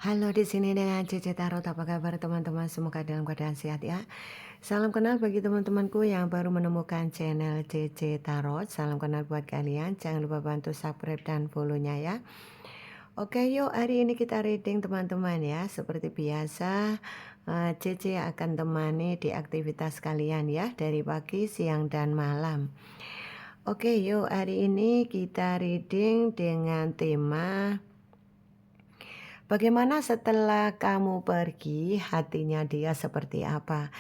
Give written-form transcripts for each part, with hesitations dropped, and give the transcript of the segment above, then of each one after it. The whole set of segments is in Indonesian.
Halo, di sini dengan Cici Tarot. Apa kabar teman-teman? Semoga dalam keadaan sehat ya. Salam kenal bagi teman-temanku yang baru menemukan channel Cici Tarot. Salam kenal buat kalian. Jangan lupa bantu subscribe dan follow-nya ya. Oke, yuk hari ini kita reading teman-teman ya. Seperti biasa, Cici akan temani di aktivitas kalian ya dari pagi, siang, dan malam. Oke, yuk hari ini kita reading dengan tema bagaimana setelah kamu pergi, hatinya dia seperti apa?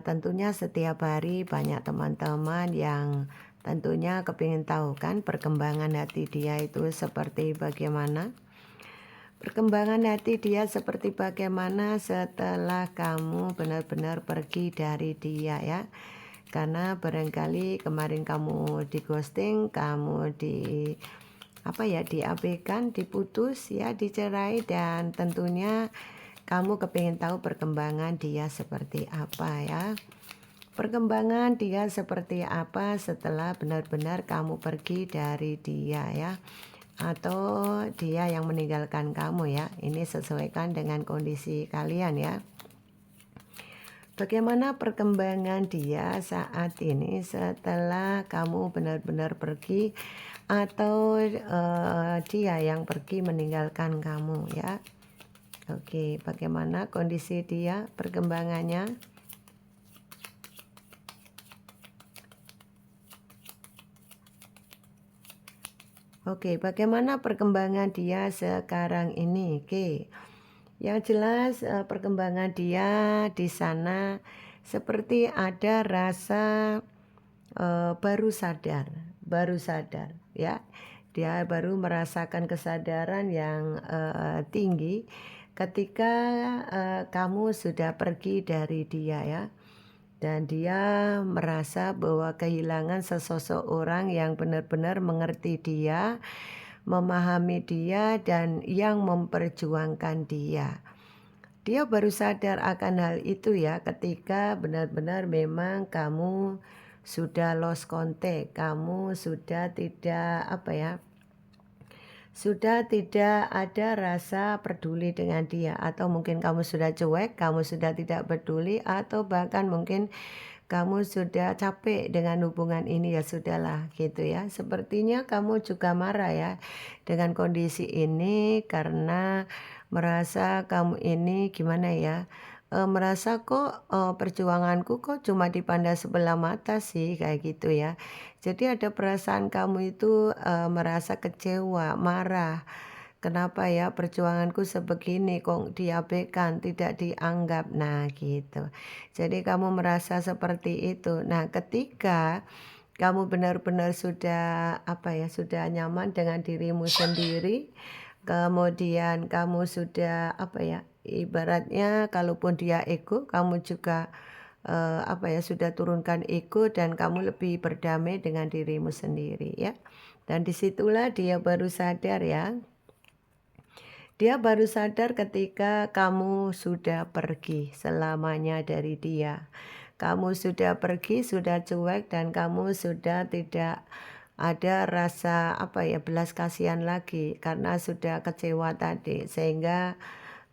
Tentunya setiap hari banyak teman-teman yang tentunya kepingin tahu kan perkembangan hati dia itu seperti bagaimana. Perkembangan hati dia seperti bagaimana setelah kamu benar-benar pergi dari dia ya. Karena barangkali kemarin kamu di ghosting, kamu diabaikan, diputus ya, dicerai, dan tentunya kamu kepingin tahu perkembangan dia seperti apa ya. Perkembangan dia seperti apa setelah benar-benar kamu pergi dari dia ya, atau dia yang meninggalkan kamu ya. Ini sesuaikan dengan kondisi kalian ya. Bagaimana perkembangan dia saat ini setelah kamu benar-benar pergi, atau dia yang pergi meninggalkan kamu ya. Oke, bagaimana kondisi dia, perkembangannya? Oke, bagaimana perkembangan dia sekarang ini? Oke, yang jelas perkembangan dia di sana seperti ada rasa baru sadar ya. Dia baru merasakan kesadaran yang tinggi ketika kamu sudah pergi dari dia ya. Dan dia merasa bahwa kehilangan sesosok orang yang benar-benar mengerti dia, memahami dia, dan yang memperjuangkan dia. Dia baru sadar akan hal itu ya ketika benar-benar memang kamu sudah lost contact, kamu sudah tidak sudah tidak ada rasa peduli dengan dia, atau mungkin kamu sudah cuek, kamu sudah tidak peduli, atau bahkan mungkin kamu sudah capek dengan hubungan ini, ya sudahlah gitu ya. Sepertinya kamu juga marah ya dengan kondisi ini karena merasa kamu ini gimana ya, merasa kok perjuanganku kok cuma dipandang sebelah mata sih, kayak gitu ya. Jadi ada perasaan kamu itu merasa kecewa, marah. Kenapa ya perjuanganku sebegini kok diabaikan, tidak dianggap. Nah, gitu. Jadi kamu merasa seperti itu. Nah, ketika kamu benar-benar sudah sudah nyaman dengan dirimu sendiri, kemudian kamu sudah ibaratnya kalaupun dia ego, kamu juga sudah turunkan ego dan kamu lebih berdamai dengan dirimu sendiri ya. Dan disitulah dia baru sadar ya. Dia baru sadar ketika kamu sudah pergi selamanya dari dia. Kamu sudah pergi, sudah cuek, dan kamu sudah tidak ada rasa belas kasihan lagi karena sudah kecewa tadi. Sehingga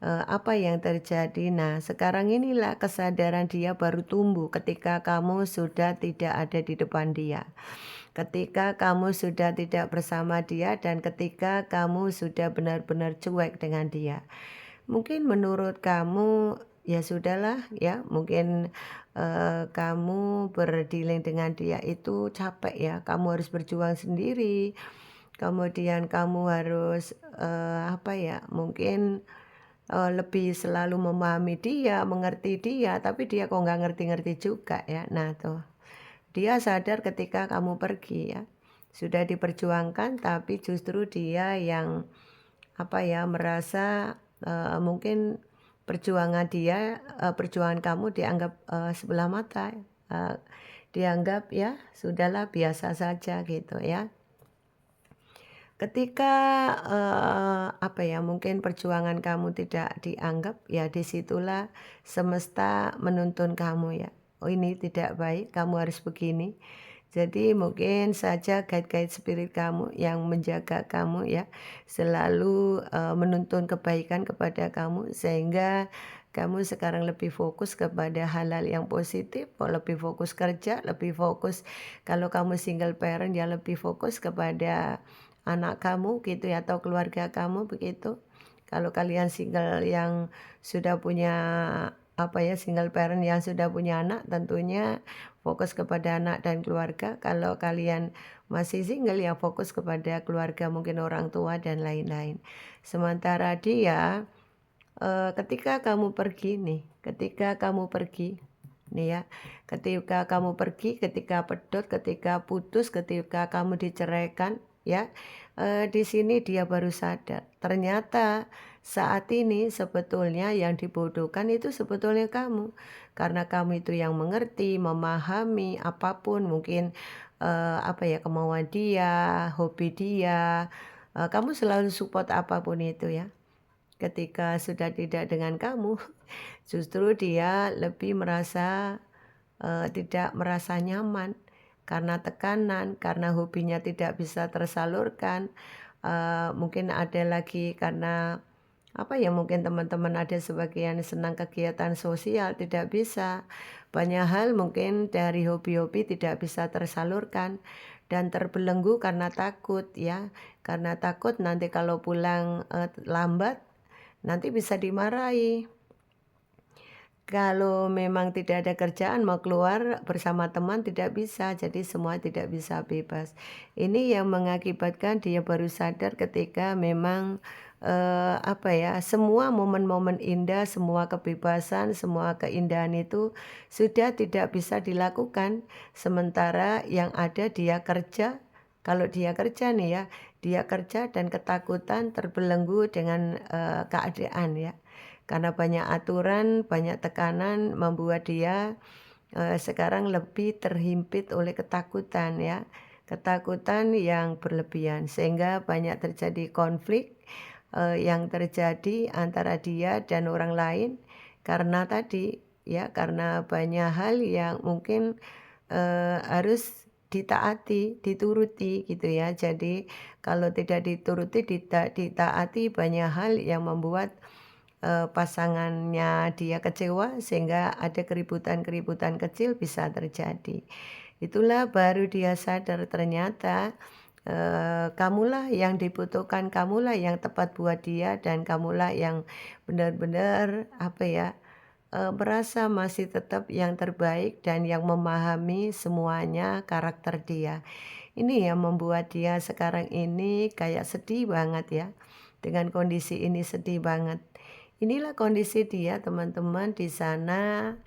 apa yang terjadi? Nah, sekarang inilah kesadaran dia baru tumbuh ketika kamu sudah tidak ada di depan dia. Ketika kamu sudah tidak bersama dia dan ketika kamu sudah benar-benar cuek dengan dia. Mungkin menurut kamu ya sudahlah ya, mungkin kamu berdealing dengan dia itu capek ya, kamu harus berjuang sendiri. Kemudian kamu harus mungkin lebih selalu memahami dia, mengerti dia, tapi dia kok nggak ngerti-ngerti juga ya. Nah tuh, dia sadar ketika kamu pergi ya. Sudah diperjuangkan tapi justru dia yang merasa mungkin perjuangan kamu dianggap sebelah mata. eee, Dianggap ya sudahlah biasa saja gitu ya. Ketika mungkin perjuangan kamu tidak dianggap, ya disitulah semesta menuntun kamu ya. Oh, ini tidak baik, kamu harus begini. Jadi mungkin saja guide-guide spirit kamu yang menjaga kamu ya, selalu, menuntun kebaikan kepada kamu sehingga kamu sekarang lebih fokus kepada hal-hal yang positif, lebih fokus kerja, lebih fokus kalau kamu single parent ya lebih fokus kepada anak kamu gitu ya atau keluarga kamu begitu. Kalau kalian single yang sudah punya apa ya, single parent yang sudah punya anak tentunya fokus kepada anak dan keluarga. Kalau kalian masih single ya fokus kepada keluarga, mungkin orang tua dan lain-lain. Sementara dia, ketika kamu pergi nih, ketika kamu pergi nih ya, ketika kamu pergi, ketika pedot, ketika putus, ketika kamu diceraikan ya, di sini dia baru sadar, ternyata saat ini sebetulnya yang dibutuhkan itu sebetulnya kamu. Karena kamu itu yang mengerti, memahami apapun mungkin, apa ya, kemauan dia, hobi dia, kamu selalu support apapun itu ya. Ketika sudah tidak dengan kamu, justru dia lebih merasa, tidak merasa nyaman karena tekanan, karena hobinya tidak bisa tersalurkan, mungkin ada lagi karena apa ya, mungkin teman-teman ada sebagian senang kegiatan sosial tidak bisa. Banyak hal mungkin dari hobi-hobi tidak bisa tersalurkan dan terbelenggu karena takut ya. Karena takut nanti kalau pulang, lambat nanti bisa dimarahi. Kalau memang tidak ada kerjaan mau keluar bersama teman tidak bisa, jadi semua tidak bisa bebas. Ini yang mengakibatkan dia baru sadar ketika memang, apa ya, semua momen-momen indah, semua kebebasan, semua keindahan itu sudah tidak bisa dilakukan. Sementara yang ada dia kerja, kalau dia kerja nih ya, dia kerja dan ketakutan terbelenggu dengan, keadaan ya. Karena banyak aturan, banyak tekanan membuat dia, sekarang lebih terhimpit oleh ketakutan ya, ketakutan yang berlebihan sehingga banyak terjadi konflik, yang terjadi antara dia dan orang lain karena tadi ya, karena banyak hal yang mungkin, harus ditaati, dituruti gitu ya. Jadi kalau tidak dituruti, ditaati banyak hal yang membuat pasangannya dia kecewa sehingga ada keributan-keributan kecil bisa terjadi. Itulah baru dia sadar ternyata, kamulah yang dibutuhkan, kamulah yang tepat buat dia dan kamulah yang benar-benar apa ya, merasa masih tetap yang terbaik dan yang memahami semuanya karakter dia. Ini yang membuat dia sekarang ini kayak sedih banget ya, dengan kondisi ini sedih banget. Inilah kondisi dia teman-teman di sana,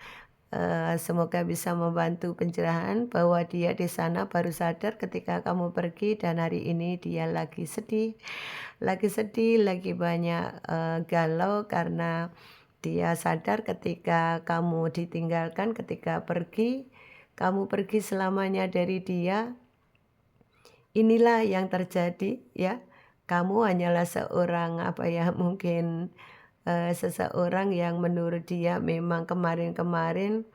semoga bisa membantu pencerahan bahwa dia di sana baru sadar ketika kamu pergi dan hari ini dia lagi sedih, lagi banyak, galau karena dia sadar ketika kamu ditinggalkan, ketika pergi, kamu pergi selamanya dari dia, inilah yang terjadi ya. Kamu hanyalah seorang apa ya, mungkin seseorang yang menurut dia memang kemarin-kemarin,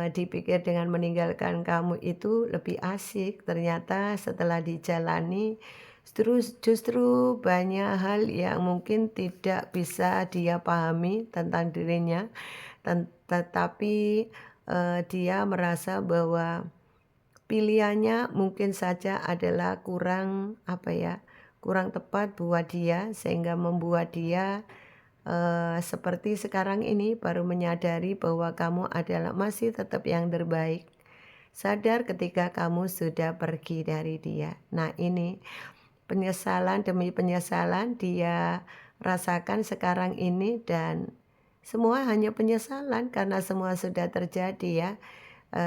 dipikir dengan meninggalkan kamu itu lebih asik, ternyata setelah dijalani justru banyak hal yang mungkin tidak bisa dia pahami tentang dirinya, tetapi, dia merasa bahwa pilihannya mungkin saja adalah kurang, apa ya, kurang tepat buat dia sehingga membuat dia seperti sekarang ini baru menyadari bahwa kamu adalah masih tetap yang terbaik. Sadar ketika kamu sudah pergi dari dia. Nah ini penyesalan demi penyesalan dia rasakan sekarang ini dan semua hanya penyesalan karena semua sudah terjadi ya.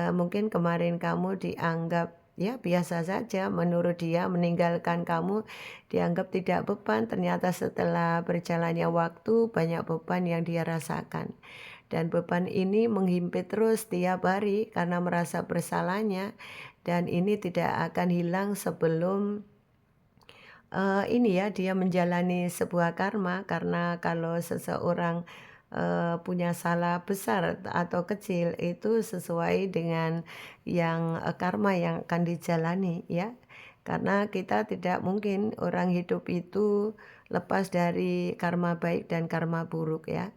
Mungkin kemarin kamu dianggap ya biasa saja menurut dia meninggalkan kamu dianggap tidak beban, ternyata setelah berjalannya waktu banyak beban yang dia rasakan. Dan beban ini menghimpit terus tiap hari karena merasa bersalahnya dan ini tidak akan hilang sebelum, ini ya dia menjalani sebuah karma karena kalau seseorang punya salah besar atau kecil itu sesuai dengan yang, karma yang akan dijalani ya. Karena kita tidak mungkin orang hidup itu lepas dari karma baik dan karma buruk ya.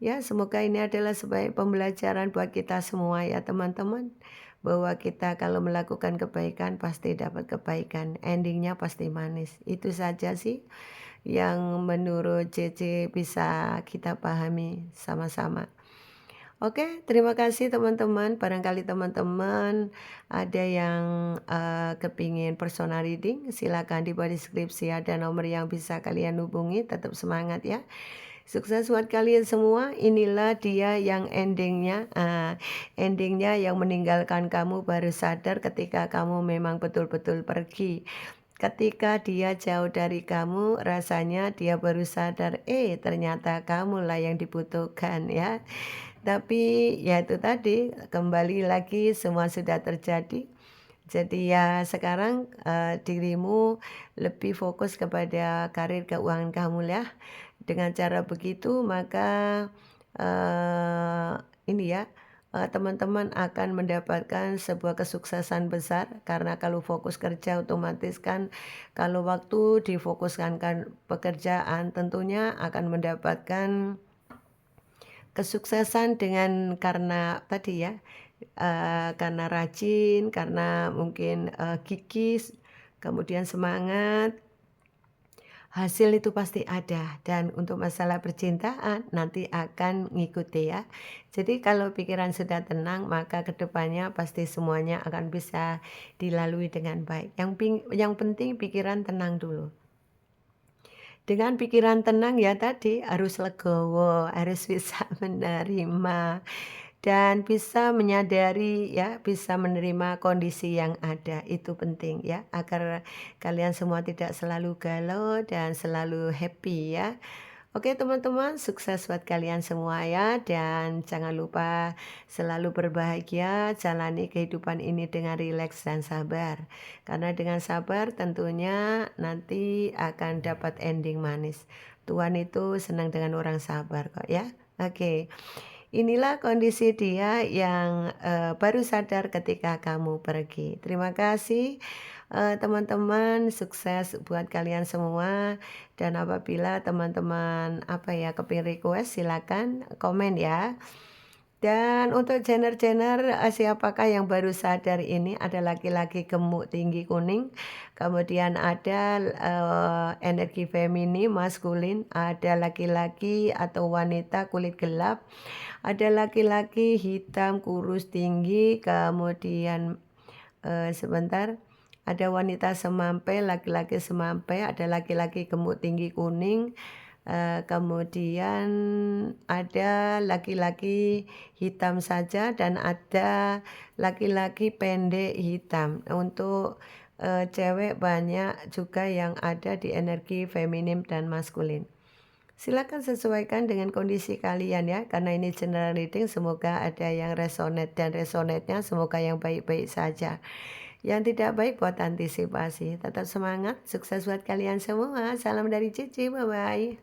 Ya, semoga ini adalah sebagai pembelajaran buat kita semua ya teman-teman, bahwa kita kalau melakukan kebaikan pasti dapat kebaikan, endingnya pasti manis. Itu saja sih yang menurut Cece bisa kita pahami sama-sama. Oke, terima kasih teman-teman. Barangkali teman-teman ada yang kepingin personal reading, silakan di bawah deskripsi ada nomor yang bisa kalian hubungi. Tetap semangat ya. Sukses buat kalian semua. Inilah dia yang endingnya yang meninggalkan kamu baru sadar ketika kamu memang betul-betul pergi. Ketika dia jauh dari kamu, rasanya dia baru sadar, ternyata kamulah yang dibutuhkan ya. Tapi ya itu tadi, kembali lagi semua sudah terjadi. Jadi ya sekarang dirimu lebih fokus kepada karir keuangan kamu ya. Dengan cara begitu maka ini ya teman-teman akan mendapatkan sebuah kesuksesan besar karena kalau fokus kerja otomatis kan kalau waktu difokuskan pekerjaan tentunya akan mendapatkan kesuksesan dengan karena tadi ya, karena rajin, karena mungkin, gigih, kemudian semangat, hasil itu pasti ada dan untuk masalah percintaan nanti akan ngikuti ya. Jadi kalau pikiran sudah tenang maka kedepannya pasti semuanya akan bisa dilalui dengan baik. Yang penting pikiran tenang dulu. Dengan pikiran tenang ya tadi harus legowo, harus bisa menerima dan bisa menyadari ya, bisa menerima kondisi yang ada, itu penting ya, agar kalian semua tidak selalu galau dan selalu happy ya. Oke teman-teman, sukses buat kalian semua ya, dan jangan lupa selalu berbahagia, jalani kehidupan ini dengan rileks dan sabar. Karena dengan sabar tentunya nanti akan dapat ending manis. Tuhan itu senang dengan orang sabar kok ya. Oke. Inilah kondisi dia yang, baru sadar ketika kamu pergi. Terima kasih, teman-teman, sukses buat kalian semua dan apabila teman-teman, kepengin request silakan komen ya. Dan untuk genre-genre, siapakah yang baru sadar ini ada laki-laki gemuk tinggi kuning, kemudian ada, energi feminin maskulin, ada laki-laki atau wanita kulit gelap, ada laki-laki hitam kurus tinggi, kemudian, sebentar, ada wanita semampai, laki-laki semampai, ada laki-laki gemuk tinggi kuning, kemudian ada laki-laki hitam saja dan ada laki-laki pendek hitam. Untuk, cewek banyak juga yang ada di energi feminim dan maskulin. Silakan sesuaikan dengan kondisi kalian ya, karena ini general reading semoga ada yang resonate dan resonate-nya semoga yang baik-baik saja. Yang tidak baik buat antisipasi. Tetap semangat, sukses buat kalian semua. Salam dari Cici, bye-bye.